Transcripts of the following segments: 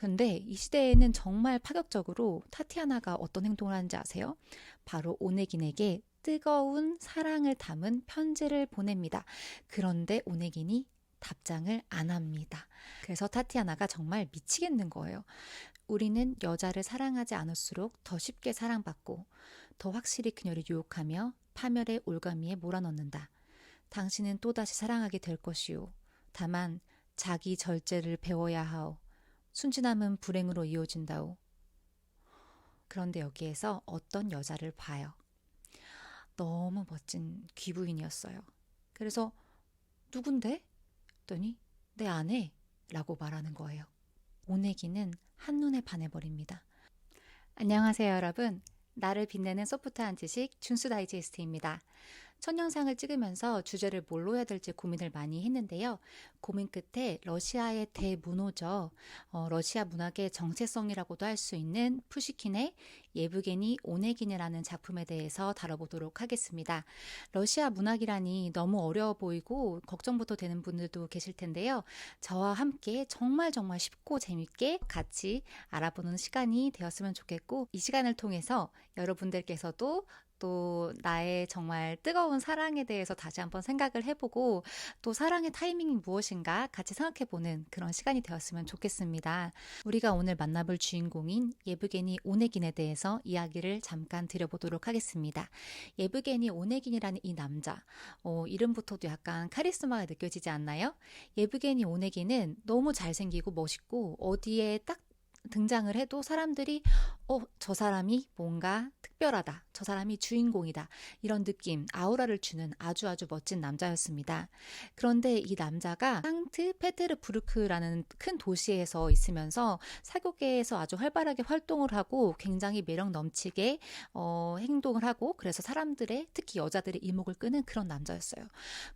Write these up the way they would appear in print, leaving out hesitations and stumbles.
근데 이 시대에는 정말 파격적으로 타티아나가 어떤 행동을 하는지 아세요? 바로 오네긴에게 뜨거운 사랑을 담은 편지를 보냅니다. 그런데 오네긴이 답장을 안 합니다. 그래서 타티아나가 정말 미치겠는 거예요. 우리는 여자를 사랑하지 않을수록 더 쉽게 사랑받고 더 확실히 그녀를 유혹하며 파멸의 올가미에 몰아넣는다. 당신은 또다시 사랑하게 될 것이오. 다만 자기 절제를 배워야 하오. 순진함은 불행으로 이어진다오. 그런데 여기에서 어떤 여자를 봐요. 너무 멋진 귀부인이었어요. 그래서 누군데? 했더니 내 아내 라고 말하는 거예요. 오네기는 한눈에 반해버립니다. 안녕하세요 여러분. 나를 빛내는 소프트한 지식 준수 다이제스트입니다. 첫 영상을 찍으면서 주제를 뭘로 해야 될지 고민을 많이 했는데요. 고민 끝에 러시아의 대문호죠. 러시아 문학의 정체성이라고도 할 수 있는 푸시킨의 예브게니 오네긴이라는 작품에 대해서 다뤄보도록 하겠습니다. 러시아 문학이라니 너무 어려워 보이고 걱정부터 되는 분들도 계실 텐데요. 저와 함께 정말 쉽고 재밌게 같이 알아보는 시간이 되었으면 좋겠고, 이 시간을 통해서 여러분들께서도 또 나의 정말 뜨거운 사랑에 대해서 다시 한번 생각을 해보고, 또 사랑의 타이밍이 무엇인가 같이 생각해보는 그런 시간이 되었으면 좋겠습니다. 우리가 오늘 만나볼 주인공인 예브게니 오네긴에 대해서 이야기를 잠깐 드려보도록 하겠습니다. 예브게니 오네긴이라는 이 남자, 이름부터도 약간 카리스마가 느껴지지 않나요? 예브게니 오네긴은 너무 잘생기고 멋있고 어디에 딱 등장을 해도 사람들이 저 사람이 뭔가 특별하다, 저 사람이 주인공이다, 이런 느낌, 아우라를 주는 아주 멋진 남자였습니다. 그런데 이 남자가 상트페테르부르크라는 큰 도시에서 있으면서 사교계에서 아주 활발하게 활동을 하고 굉장히 매력 넘치게 행동을 하고, 그래서 사람들의, 특히 여자들의 이목을 끄는 그런 남자였어요.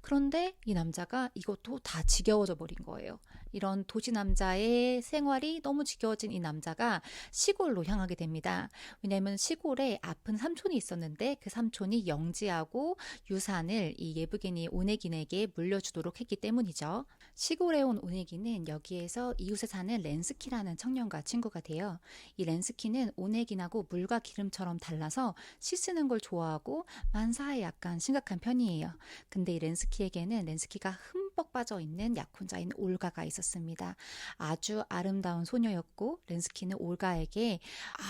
그런데 이 남자가 이것도 다 지겨워져 버린 거예요. 이런 도시 남자의 생활이 너무 지겨워진 이 남자가 시골로 향하게 됩니다. 왜냐하면 시골에 아픈 삼촌이 있었는데 그 삼촌이 영지하고 유산을 이 예브게니 오네긴에게 물려주도록 했기 때문이죠. 시골에 온 오네긴은 여기에서 이웃에 사는 렌스키라는 청년과 친구가 돼요. 이 렌스키는 오네긴하고 물과 기름처럼 달라서 씻는 걸 좋아하고 만사에 약간 심각한 편이에요. 근데 이 렌스키가 흠뻑 빠져있는 약혼자인 올가가 있었습니다. 아주 아름다운 소녀였고 렌스키는 올가에게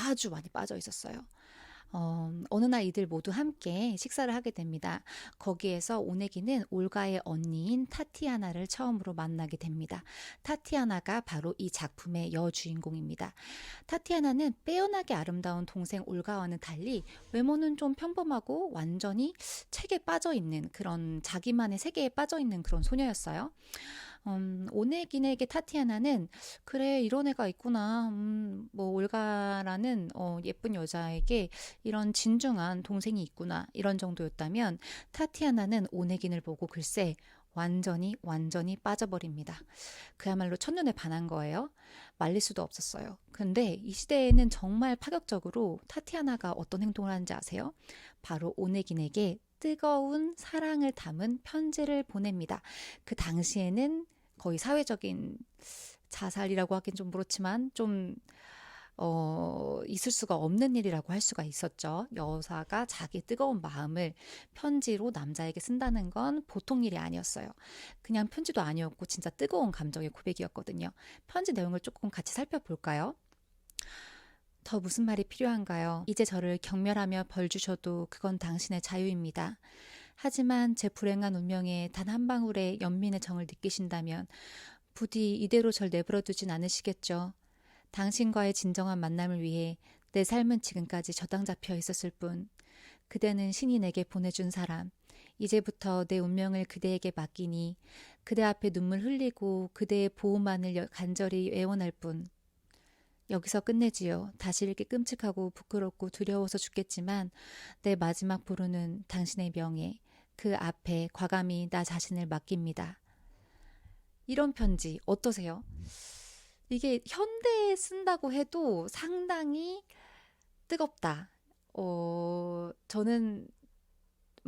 아주 많이 빠져 있었어요. 어느 날 이들 모두 함께 식사를 하게 됩니다. 거기에서 오네기는 올가의 언니인 타티아나를 처음으로 만나게 됩니다. 타티아나가 바로 이 작품의 여주인공입니다. 타티아나는 빼어나게 아름다운 동생 올가와는 달리 외모는 좀 평범하고 완전히 책에 빠져있는, 그런 자기만의 세계에 빠져있는 그런 소녀였어요. 오네긴에게 타티아나는 그래, 이런 애가 있구나, 뭐 올가라는 예쁜 여자에게 이런 진중한 동생이 있구나, 이런 정도였다면, 타티아나는 오네긴을 보고 글쎄 완전히 빠져버립니다. 그야말로 첫눈에 반한 거예요. 말릴 수도 없었어요. 근데 이 시대에는 정말 파격적으로 타티아나가 어떤 행동을 하는지 아세요? 바로 오네긴에게 뜨거운 사랑을 담은 편지를 보냅니다. 그 당시에는 거의 사회적인 자살이라고 하긴 좀 그렇지만 좀 있을 수가 없는 일이라고 할 수가 있었죠. 여자가 자기 뜨거운 마음을 편지로 남자에게 쓴다는 건 보통 일이 아니었어요. 그냥 편지도 아니었고 진짜 뜨거운 감정의 고백이었거든요. 편지 내용을 조금 같이 살펴볼까요? 더 무슨 말이 필요한가요? 이제 저를 경멸하며 벌 주셔도 그건 당신의 자유입니다. 하지만 제 불행한 운명에 단 한 방울의 연민의 정을 느끼신다면 부디 이대로 절 내버려 두진 않으시겠죠. 당신과의 진정한 만남을 위해 내 삶은 지금까지 저당 잡혀 있었을 뿐, 그대는 신이 내게 보내준 사람, 이제부터 내 운명을 그대에게 맡기니 그대 앞에 눈물 흘리고 그대의 보호만을 간절히 애원할 뿐. 여기서 끝내지요. 다시 읽기 끔찍하고 부끄럽고 두려워서 죽겠지만 내 마지막 보루는 당신의 명예, 그 앞에 과감히 나 자신을 맡깁니다. 이런 편지 어떠세요? 이게 현대에 쓴다고 해도 상당히 뜨겁다. 저는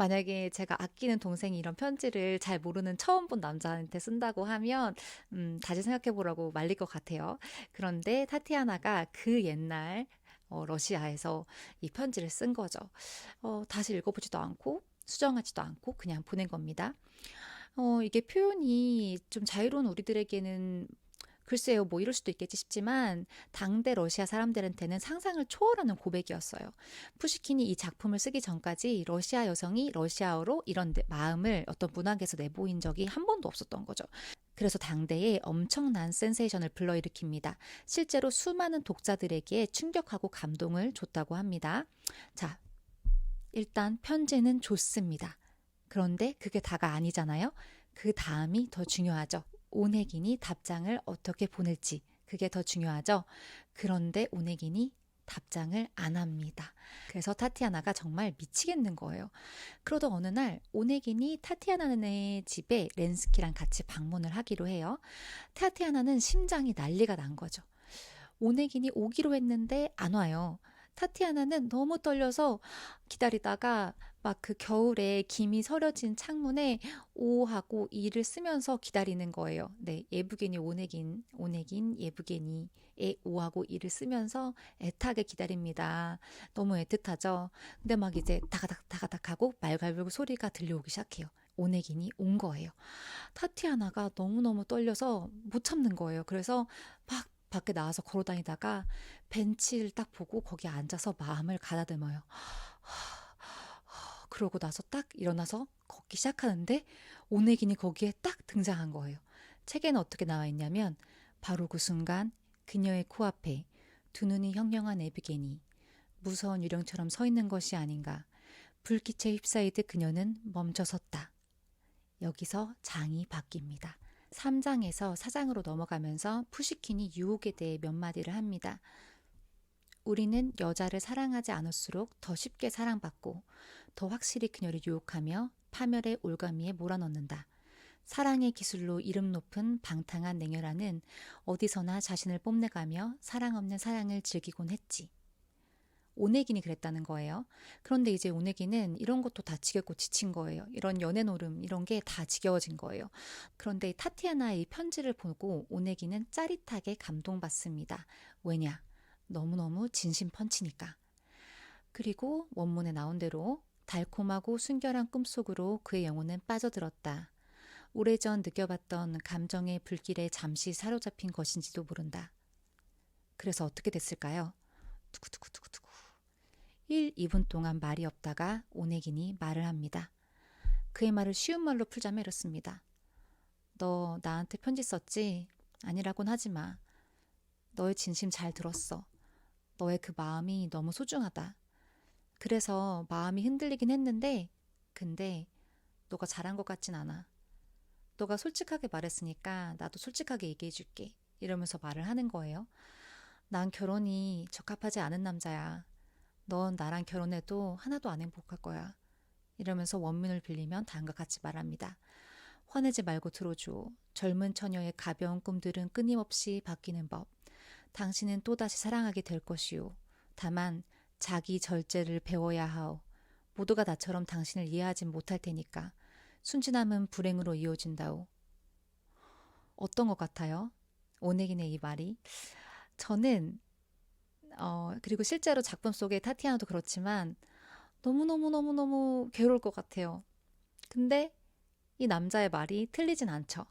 만약에 제가 아끼는 동생이 이런 편지를 잘 모르는 처음 본 남자한테 쓴다고 하면 다시 생각해 보라고 말릴 것 같아요. 그런데 타티아나가 그 옛날 러시아에서 이 편지를 쓴 거죠. 다시 읽어보지도 않고 수정하지도 않고 그냥 보낸 겁니다. 이게 표현이 좀 자유로운 우리들에게는 글쎄요, 뭐 이럴 수도 있겠지 싶지만 당대 러시아 사람들한테는 상상을 초월하는 고백이었어요. 푸시킨이 이 작품을 쓰기 전까지 러시아 여성이 러시아어로 이런 마음을 어떤 문학에서 내보인 적이 한 번도 없었던 거죠. 그래서 당대에 엄청난 센세이션을 불러일으킵니다. 실제로 수많은 독자들에게 충격하고 감동을 줬다고 합니다. 자, 일단 편지는 좋습니다. 그런데 그게 다가 아니잖아요. 그 다음이 더 중요하죠. 오네긴이 답장을 어떻게 보낼지 그게 더 중요하죠. 그런데 오네긴이 답장을 안 합니다. 그래서 타티아나가 정말 미치겠는 거예요. 그러던 어느 날 오네긴이 타티아나네 집에 렌스키랑 같이 방문을 하기로 해요. 타티아나는 심장이 난리가 난 거죠. 오네긴이 오기로 했는데 안 와요. 타티아나는 너무 떨려서 기다리다가 막 그 겨울에 김이 서려진 창문에 오하고 이를 쓰면서 기다리는 거예요. 네, 예브게니 오네긴 예브게니의 오하고 이를 쓰면서 애타게 기다립니다. 너무 애틋하죠. 근데 막 이제 다가닥 하고 말갈불 소리가 들려오기 시작해요. 오네긴이 온 거예요. 타티아나가 너무너무 떨려서 못 참는 거예요. 그래서 막 밖에 나와서 걸어다니다가 벤치를 딱 보고 거기 앉아서 마음을 가다듬어요. 그러고 나서 딱 일어나서 걷기 시작하는데 오네긴이 거기에 딱 등장한 거예요. 책에는 어떻게 나와 있냐면 바로 그 순간 그녀의 코앞에 두 눈이 형령한 에비게니 무서운 유령처럼 서 있는 것이 아닌가. 불빛에 휩싸이듯 그녀는 멈춰섰다. 여기서 장이 바뀝니다. 3장에서 4장으로 넘어가면서 푸시킨이 유혹에 대해 몇 마디를 합니다. 우리는 여자를 사랑하지 않을수록 더 쉽게 사랑받고 더 확실히 그녀를 유혹하며 파멸의 올가미에 몰아넣는다. 사랑의 기술로 이름 높은 방탕한 냉혈아는 어디서나 자신을 뽐내가며 사랑 없는 사랑을 즐기곤 했지. 오네긴이 그랬다는 거예요. 그런데 이제 오네긴은 이런 것도 다 지겹고 지친 거예요. 이런 연애 노름 이런 게 다 지겨워진 거예요. 그런데 타티아나의 이 편지를 보고 오네긴은 짜릿하게 감동받습니다. 왜냐? 너무너무 진심 펀치니까. 그리고 원문에 나온 대로 달콤하고 순결한 꿈속으로 그의 영혼은 빠져들었다. 오래전 느껴봤던 감정의 불길에 잠시 사로잡힌 것인지도 모른다. 그래서 어떻게 됐을까요? 두구두구두구두구. 1, 2분 동안 말이 없다가 오네긴이 말을 합니다. 그의 말을 쉬운 말로 풀자면 이렇습니다. 너 나한테 편지 썼지? 아니라곤 하지 마. 너의 진심 잘 들었어. 너의 그 마음이 너무 소중하다. 그래서 마음이 흔들리긴 했는데 근데 너가 잘한 것 같진 않아. 너가 솔직하게 말했으니까 나도 솔직하게 얘기해 줄게. 이러면서 말을 하는 거예요. 난 결혼이 적합하지 않은 남자야. 넌 나랑 결혼해도 하나도 안 행복할 거야. 이러면서 원문을 빌리면 다음과 같이 말합니다. 화내지 말고 들어줘. 젊은 처녀의 가벼운 꿈들은 끊임없이 바뀌는 법. 당신은 또다시 사랑하게 될 것이오. 다만 자기 절제를 배워야 하오. 모두가 나처럼 당신을 이해하진 못할 테니까. 순진함은 불행으로 이어진다오. 어떤 것 같아요? 오네긴의 이 말이. 저는 그리고 실제로 작품 속의 타티아나도 그렇지만 너무너무너무너무 괴로울 것 같아요. 근데 이 남자의 말이 틀리진 않죠.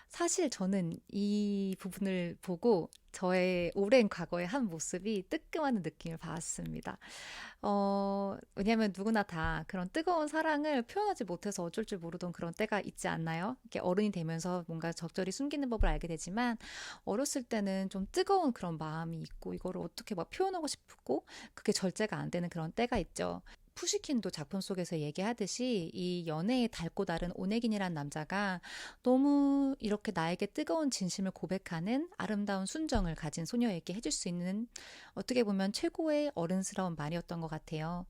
사실 저는 이 부분을 보고 저의 오랜 과거의 한 모습이 뜨끔하는 느낌을 받았습니다. 왜냐면 누구나 다 그런 뜨거운 사랑을 표현하지 못해서 어쩔 줄 모르던 그런 때가 있지 않나요? 이렇게 어른이 되면서 뭔가 적절히 숨기는 법을 알게 되지만 어렸을 때는 좀 뜨거운 그런 마음이 있고 이거를 어떻게 막 표현하고 싶고 그게 절제가 안 되는 그런 때가 있죠. 푸시킨도 작품 속에서 얘기하듯이 이 연애에 닳고 다른 오네긴이란 남자가 너무 이렇게 나에게 뜨거운 진심을 고백하는 아름다운 순정을 가진 소녀에게 해줄 수 있는 어떻게 보면 최고의 어른스러운 말이었던 것 같아요.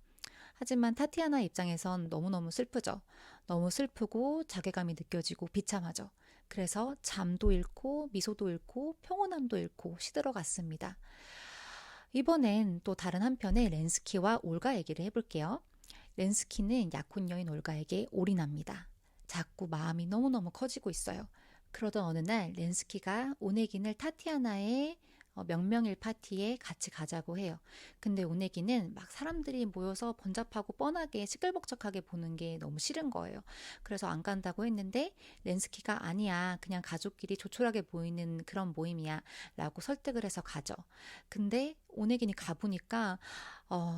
하지만 타티아나 입장에선 너무너무 슬프죠. 너무 슬프고 자괴감이 느껴지고 비참하죠. 그래서 잠도 잃고 미소도 잃고 평온함도 잃고 시들어갔습니다. 이번엔 또 다른 한편의 렌스키와 올가 얘기를 해볼게요. 렌스키는 약혼 여인 올가에게 올인합니다. 자꾸 마음이 너무너무 커지고 있어요. 그러던 어느 날 렌스키가 오네긴을 타티아나의 명명일 파티에 같이 가자고 해요. 근데 오네기는 막 사람들이 모여서 번잡하고 뻔하게 시끌벅적하게 보는 게 너무 싫은 거예요. 그래서 안 간다고 했는데 렌스키가 아니야, 그냥 가족끼리 조촐하게 모이는 그런 모임이야 라고 설득을 해서 가죠. 근데 오네긴이 가보니까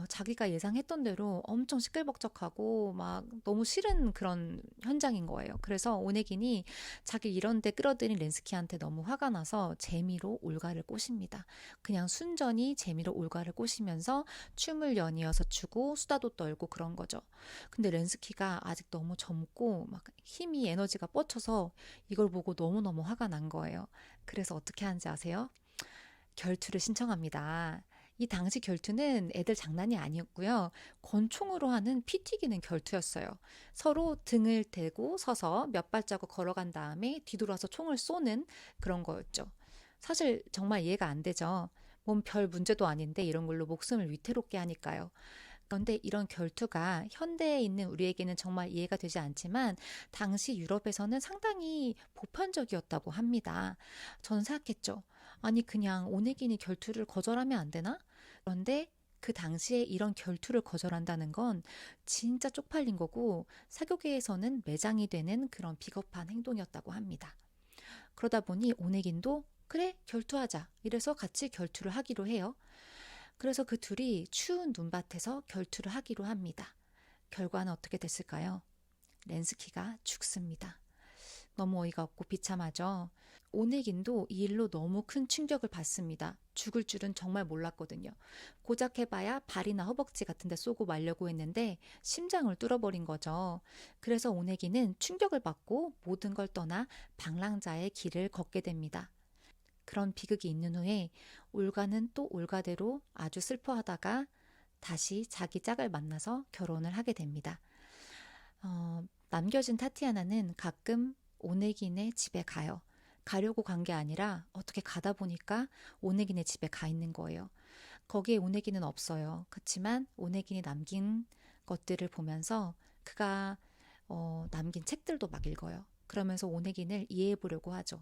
자기가 예상했던 대로 엄청 시끌벅적하고 막 너무 싫은 그런 현장인 거예요. 그래서 오네긴이 자기 이런 데 끌어들인 렌스키한테 너무 화가 나서 재미로 올가를 꼬십니다. 그냥 순전히 재미로 올가를 꼬시면서 춤을 연이어서 추고 수다도 떨고 그런 거죠. 근데 렌스키가 아직 너무 젊고 막 힘이 에너지가 뻗쳐서 이걸 보고 너무너무 화가 난 거예요. 그래서 어떻게 하는지 아세요? 결투를 신청합니다. 이 당시 결투는 애들 장난이 아니었고요. 권총으로 하는 피 튀기는 결투였어요. 서로 등을 대고 서서 몇 발자국 걸어간 다음에 뒤돌아서 총을 쏘는 그런 거였죠. 사실 정말 이해가 안 되죠. 뭔 별 문제도 아닌데 이런 걸로 목숨을 위태롭게 하니까요. 그런데 이런 결투가 현대에 있는 우리에게는 정말 이해가 되지 않지만 당시 유럽에서는 상당히 보편적이었다고 합니다. 저는 생각했죠. 아니 그냥 오네긴이 결투를 거절하면 안 되나? 그런데 그 당시에 이런 결투를 거절한다는 건 진짜 쪽팔린 거고 사교계에서는 매장이 되는 그런 비겁한 행동이었다고 합니다. 그러다 보니 오네긴도 그래 결투하자 이래서 같이 결투를 하기로 해요. 그래서 그 둘이 추운 눈밭에서 결투를 하기로 합니다. 결과는 어떻게 됐을까요? 렌스키가 죽습니다. 너무 어이가 없고 비참하죠. 오네긴도 이 일로 너무 큰 충격을 받습니다. 죽을 줄은 정말 몰랐거든요. 고작 해봐야 발이나 허벅지 같은 데 쏘고 말려고 했는데 심장을 뚫어버린 거죠. 그래서 오네긴은 충격을 받고 모든 걸 떠나 방랑자의 길을 걷게 됩니다. 그런 비극이 있는 후에 올가는 또 올가대로 아주 슬퍼하다가 다시 자기 짝을 만나서 결혼을 하게 됩니다. 남겨진 타티아나는 가끔 오네긴의 집에 가요. 가려고 간 게 아니라 어떻게 가다 보니까 오네긴의 집에 가 있는 거예요. 거기에 오네긴은 없어요. 그렇지만 오네긴이 남긴 것들을 보면서 그가 남긴 책들도 막 읽어요. 그러면서 오네긴을 이해해 보려고 하죠.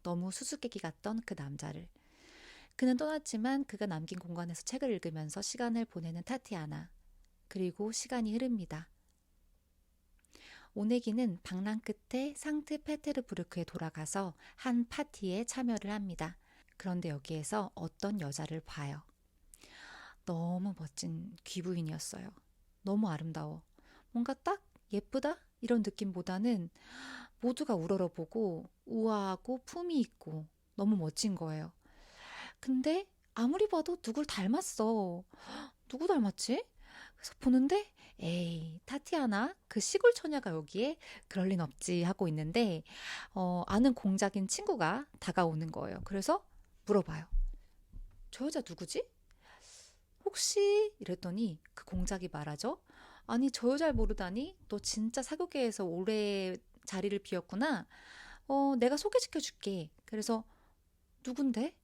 너무 수수께끼 같던 그 남자를. 그는 떠났지만 그가 남긴 공간에서 책을 읽으면서 시간을 보내는 타티아나. 그리고 시간이 흐릅니다. 오네기는 방랑 끝에 상트페테르부르크에 돌아가서 한 파티에 참여를 합니다. 그런데 여기에서 어떤 여자를 봐요. 너무 멋진 귀부인이었어요. 너무 아름다워. 뭔가 딱 예쁘다? 이런 느낌보다는 모두가 우러러보고 우아하고 품이 있고 너무 멋진 거예요. 근데 아무리 봐도 누굴 닮았어. 누구 닮았지? 그래서 보는데 에이 타티아나 그 시골 처녀가 여기에 그럴 린 없지 하고 있는데 아는 공작인 친구가 다가오는 거예요. 그래서 물어봐요. 저 여자 누구지? 혹시 이랬더니 그 공작이 말하죠. 아니 저 여자를 모르다니 너 진짜 사교계에서 오래 자리를 비웠구나. 내가 소개시켜 줄게. 그래서 누군데?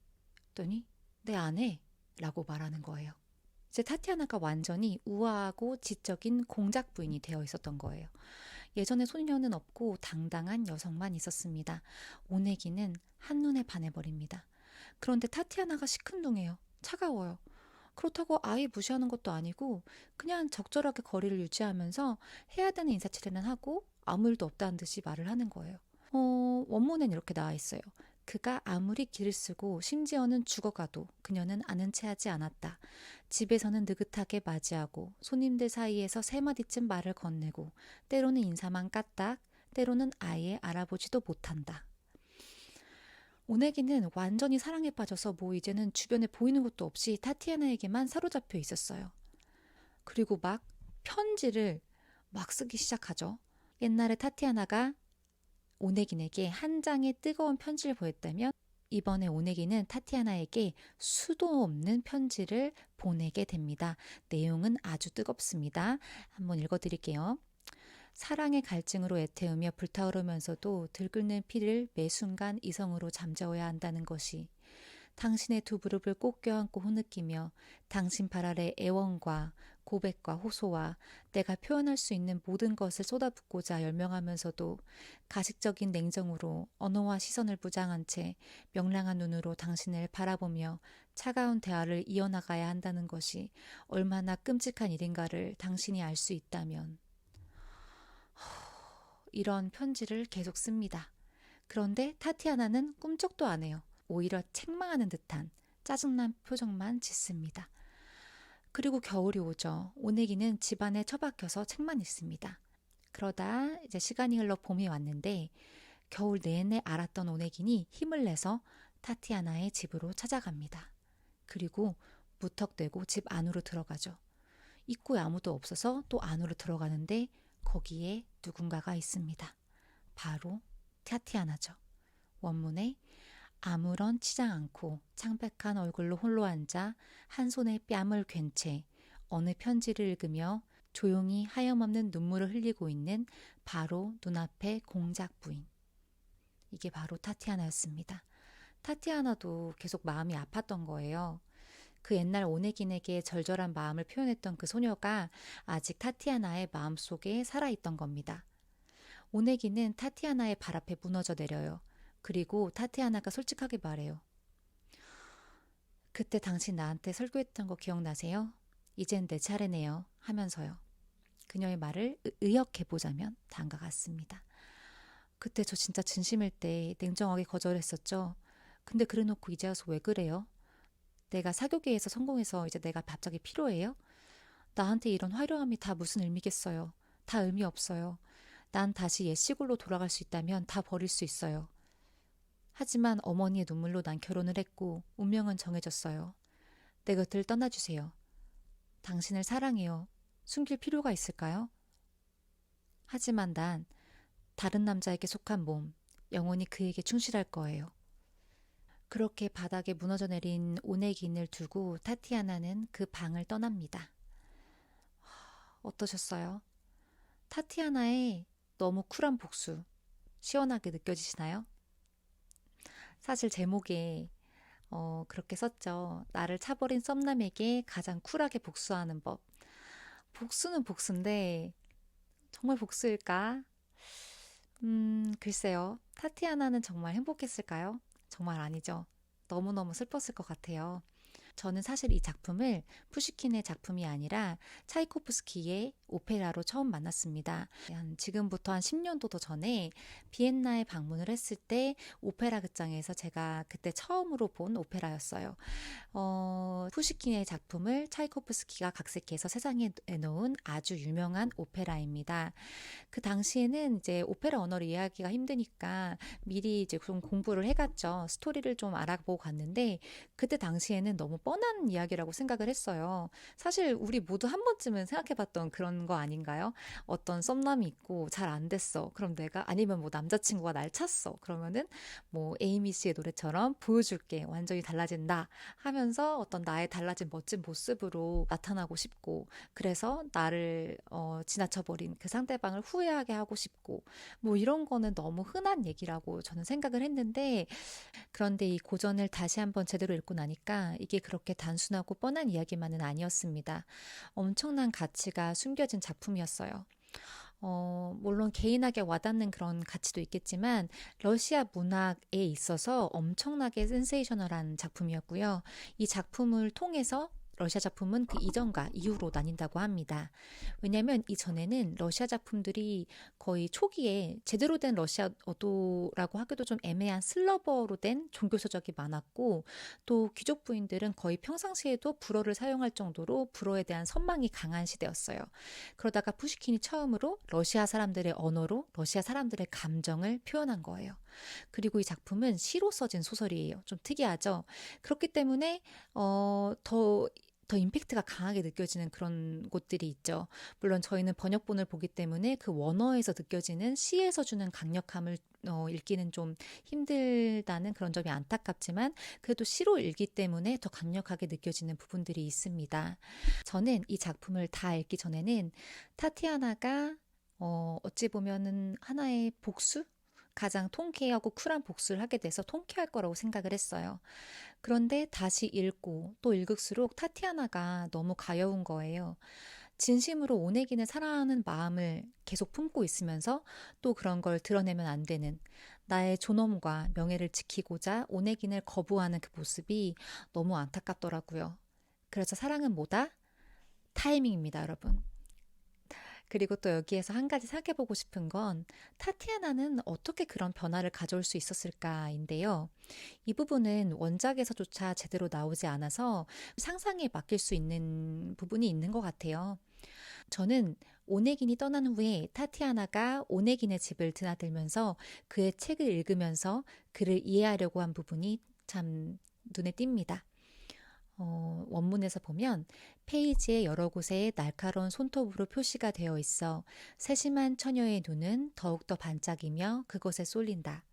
했더니 내 아내 라고 말하는 거예요. 이제 타티아나가 완전히 우아하고 지적인 공작 부인이 되어 있었던 거예요. 예전에 소녀는 없고 당당한 여성만 있었습니다. 오네기는 한눈에 반해버립니다. 그런데 타티아나가 시큰둥해요. 차가워요. 그렇다고 아예 무시하는 것도 아니고 그냥 적절하게 거리를 유지하면서 해야 되는 인사치레는 하고 아무 일도 없다는 듯이 말을 하는 거예요. 원문엔 이렇게 나와 있어요. 그가 아무리 길을 쓰고 심지어는 죽어가도 그녀는 아는 체하지 않았다. 집에서는 느긋하게 맞이하고 손님들 사이에서 세 마디쯤 말을 건네고 때로는 인사만 까딱 때로는 아예 알아보지도 못한다. 오네기는 완전히 사랑에 빠져서 뭐 이제는 주변에 보이는 것도 없이 타티아나에게만 사로잡혀 있었어요. 그리고 막 편지를 막 쓰기 시작하죠. 옛날에 타티아나가 오네긴에게 한 장의 뜨거운 편지를 보냈다면 이번에 오네긴은 타티아나에게 수도 없는 편지를 보내게 됩니다. 내용은 아주 뜨겁습니다. 한번 읽어드릴게요. 사랑의 갈증으로 애태우며 불타오르면서도 들끓는 피를 매 순간 이성으로 잠재워야 한다는 것이 당신의 두 무릎을 꼭 껴안고 흐느끼며 당신 발 아래 애원과 고백과 호소와 내가 표현할 수 있는 모든 것을 쏟아붓고자 열명하면서도 가식적인 냉정으로 언어와 시선을 무장한 채 명랑한 눈으로 당신을 바라보며 차가운 대화를 이어나가야 한다는 것이 얼마나 끔찍한 일인가를 당신이 알 수 있다면. 이런 편지를 계속 씁니다. 그런데 타티아나는 꿈쩍도 안 해요. 오히려 책망하는 듯한 짜증난 표정만 짓습니다. 그리고 겨울이 오죠. 오네기는 집안에 처박혀서 책만 읽습니다. 그러다 이제 시간이 흘러 봄이 왔는데 겨울 내내 알았던 오네기니 힘을 내서 타티아나의 집으로 찾아갑니다. 그리고 무턱대고 집 안으로 들어가죠. 입구에 아무도 없어서 또 안으로 들어가는데 거기에 누군가가 있습니다. 바로 타티아나죠. 원문에 아무런 치장 않고 창백한 얼굴로 홀로 앉아 한 손에 뺨을 괜 채 어느 편지를 읽으며 조용히 하염없는 눈물을 흘리고 있는 바로 눈앞의 공작 부인. 이게 바로 타티아나였습니다. 타티아나도 계속 마음이 아팠던 거예요. 그 옛날 오네긴에게 절절한 마음을 표현했던 그 소녀가 아직 타티아나의 마음속에 살아있던 겁니다. 오네기는 타티아나의 발 앞에 무너져 내려요. 그리고 타티아나가 솔직하게 말해요. 그때 당신 나한테 설교했던 거 기억나세요? 이젠 내 차례네요. 하면서요. 그녀의 말을 의역해보자면 다음과 같습니다. 그때 저 진짜 진심일 때 냉정하게 거절했었죠. 근데 그래놓고 이제 와서 왜 그래요? 내가 사교계에서 성공해서 이제 내가 갑자기 필요해요? 나한테 이런 화려함이 다 무슨 의미겠어요. 다 의미 없어요. 난 다시 옛 시골로 돌아갈 수 있다면 다 버릴 수 있어요. 하지만 어머니의 눈물로 난 결혼을 했고 운명은 정해졌어요. 내 곁을 떠나주세요. 당신을 사랑해요. 숨길 필요가 있을까요? 하지만 난 다른 남자에게 속한 몸, 영원히 그에게 충실할 거예요. 그렇게 바닥에 무너져 내린 오네긴을 두고 타티아나는 그 방을 떠납니다. 어떠셨어요? 타티아나의 너무 쿨한 복수, 시원하게 느껴지시나요? 사실 제목에 그렇게 썼죠. 나를 차버린 썸남에게 가장 쿨하게 복수하는 법. 복수는 복수인데 정말 복수일까? 글쎄요. 타티아나는 정말 행복했을까요? 정말 아니죠. 너무너무 슬펐을 것 같아요. 저는 사실 이 작품을 푸시킨의 작품이 아니라 차이코프스키의 오페라로 처음 만났습니다. 지금부터 한 10년도 더 전에 비엔나에 방문을 했을 때 오페라 극장에서 제가 그때 처음으로 본 오페라였어요. 푸시킨의 작품을 차이코프스키가 각색해서 세상에 내놓은 아주 유명한 오페라입니다. 그 당시에는 이제 오페라 언어를 이해하기가 힘드니까 미리 이제 좀 공부를 해갔죠. 스토리를 좀 알아보고 갔는데 그때 당시에는 너무 뻔한 이야기라고 생각을 했어요. 사실 우리 모두 한 번쯤은 생각해봤던 그런 거 아닌가요? 어떤 썸남이 있고 잘 안 됐어. 그럼 내가 아니면 뭐 남자친구가 날 찼어. 그러면은 뭐 에이미 씨의 노래처럼 보여줄게. 완전히 달라진다. 하면서 어떤 나의 달라진 멋진 모습으로 나타나고 싶고 그래서 나를 지나쳐버린 그 상대방을 후회하게 하고 싶고 뭐 이런 거는 너무 흔한 얘기라고 저는 생각을 했는데 그런데 이 고전을 다시 한번 제대로 읽고 나니까 이게 그렇게 단순하고 뻔한 이야기만은 아니었습니다. 엄청난 가치가 숨겨진 작품이었어요. 물론 개인에게 와닿는 그런 가치도 있겠지만 러시아 문학에 있어서 엄청나게 센세이셔널한 작품이었고요. 이 작품을 통해서 러시아 작품은 그 이전과 이후로 나뉜다고 합니다. 왜냐하면 이전에는 러시아 작품들이 거의 초기에 제대로 된 러시아어도라고 하기도 좀 애매한 슬러버로 된 종교서적이 많았고 또 귀족 부인들은 거의 평상시에도 불어를 사용할 정도로 불어에 대한 선망이 강한 시대였어요. 그러다가 푸시킨이 처음으로 러시아 사람들의 언어로 러시아 사람들의 감정을 표현한 거예요. 그리고 이 작품은 시로 써진 소설이에요. 좀 특이하죠. 그렇기 때문에 더 임팩트가 강하게 느껴지는 그런 곳들이 있죠. 물론 저희는 번역본을 보기 때문에 그 원어에서 느껴지는 시에서 주는 강력함을 읽기는 좀 힘들다는 그런 점이 안타깝지만 그래도 시로 읽기 때문에 더 강력하게 느껴지는 부분들이 있습니다. 저는 이 작품을 다 읽기 전에는 타티아나가 어찌 보면은 하나의 복수? 가장 통쾌하고 쿨한 복수를 하게 돼서 통쾌할 거라고 생각을 했어요. 그런데 다시 읽고 또 읽을수록 타티아나가 너무 가여운 거예요. 진심으로 오네기는 사랑하는 마음을 계속 품고 있으면서 또 그런 걸 드러내면 안 되는 나의 존엄과 명예를 지키고자 오네긴을 거부하는 그 모습이 너무 안타깝더라고요. 그래서 사랑은 뭐다? 타이밍입니다, 여러분. 그리고 또 여기에서 한 가지 생각해보고 싶은 건 타티아나는 어떻게 그런 변화를 가져올 수 있었을까인데요. 이 부분은 원작에서조차 제대로 나오지 않아서 상상에 맡길 수 있는 부분이 있는 것 같아요. 저는 오네긴이 떠난 후에 타티아나가 오네긴의 집을 드나들면서 그의 책을 읽으면서 그를 이해하려고 한 부분이 참 눈에 띕니다. 원문에서 보면 페이지의 여러 곳에 날카로운 손톱으로 표시가 되어 있어 세심한 처녀의 눈은 더욱더 반짝이며 그곳에 쏠린다.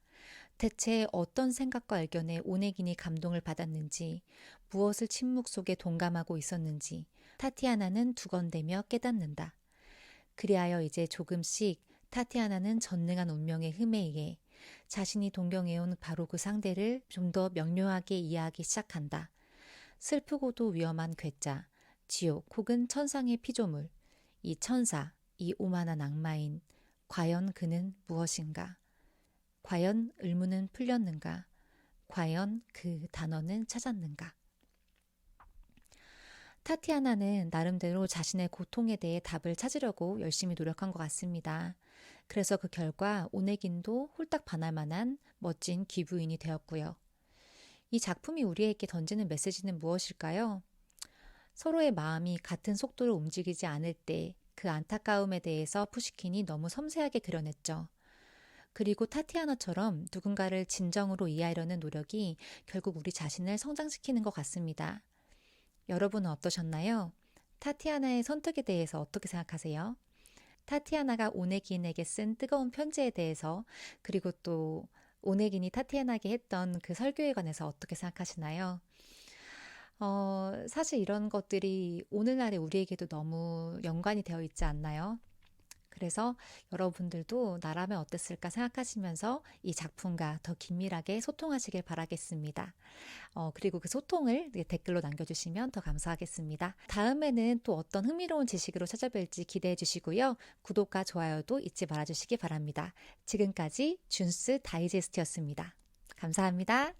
대체 어떤 생각과 의견에 오네긴이 감동을 받았는지, 무엇을 침묵 속에 동감하고 있었는지 타티아나는 두건대며 깨닫는다. 그리하여 이제 조금씩 타티아나는 전능한 운명의 흠에 의해 자신이 동경해온 바로 그 상대를 좀 더 명료하게 이해하기 시작한다. 슬프고도 위험한 괴짜, 지옥 혹은 천상의 피조물, 이 천사, 이 오만한 악마인, 과연 그는 무엇인가? 과연 의문은 풀렸는가? 과연 그 단어는 찾았는가? 타티아나는 나름대로 자신의 고통에 대해 답을 찾으려고 열심히 노력한 것 같습니다. 그래서 그 결과 오네긴도 홀딱 반할 만한 멋진 귀부인이 되었고요. 이 작품이 우리에게 던지는 메시지는 무엇일까요? 서로의 마음이 같은 속도로 움직이지 않을 때 그 안타까움에 대해서 푸시킨이 너무 섬세하게 그려냈죠. 그리고 타티아나처럼 누군가를 진정으로 이해하려는 노력이 결국 우리 자신을 성장시키는 것 같습니다. 여러분은 어떠셨나요? 타티아나의 선택에 대해서 어떻게 생각하세요? 타티아나가 오네긴에게 쓴 뜨거운 편지에 대해서 그리고 또 오네긴이 타티아나에게 했던 그 설교에 관해서 어떻게 생각하시나요? 사실 이런 것들이 오늘날의 우리에게도 너무 연관이 되어 있지 않나요? 그래서 여러분들도 나라면 어땠을까 생각하시면서 이 작품과 더 긴밀하게 소통하시길 바라겠습니다. 그리고 그 소통을 댓글로 남겨주시면 더 감사하겠습니다. 다음에는 또 어떤 흥미로운 지식으로 찾아뵐지 기대해 주시고요. 구독과 좋아요도 잊지 말아주시기 바랍니다. 지금까지 준스 다이제스트였습니다. 감사합니다.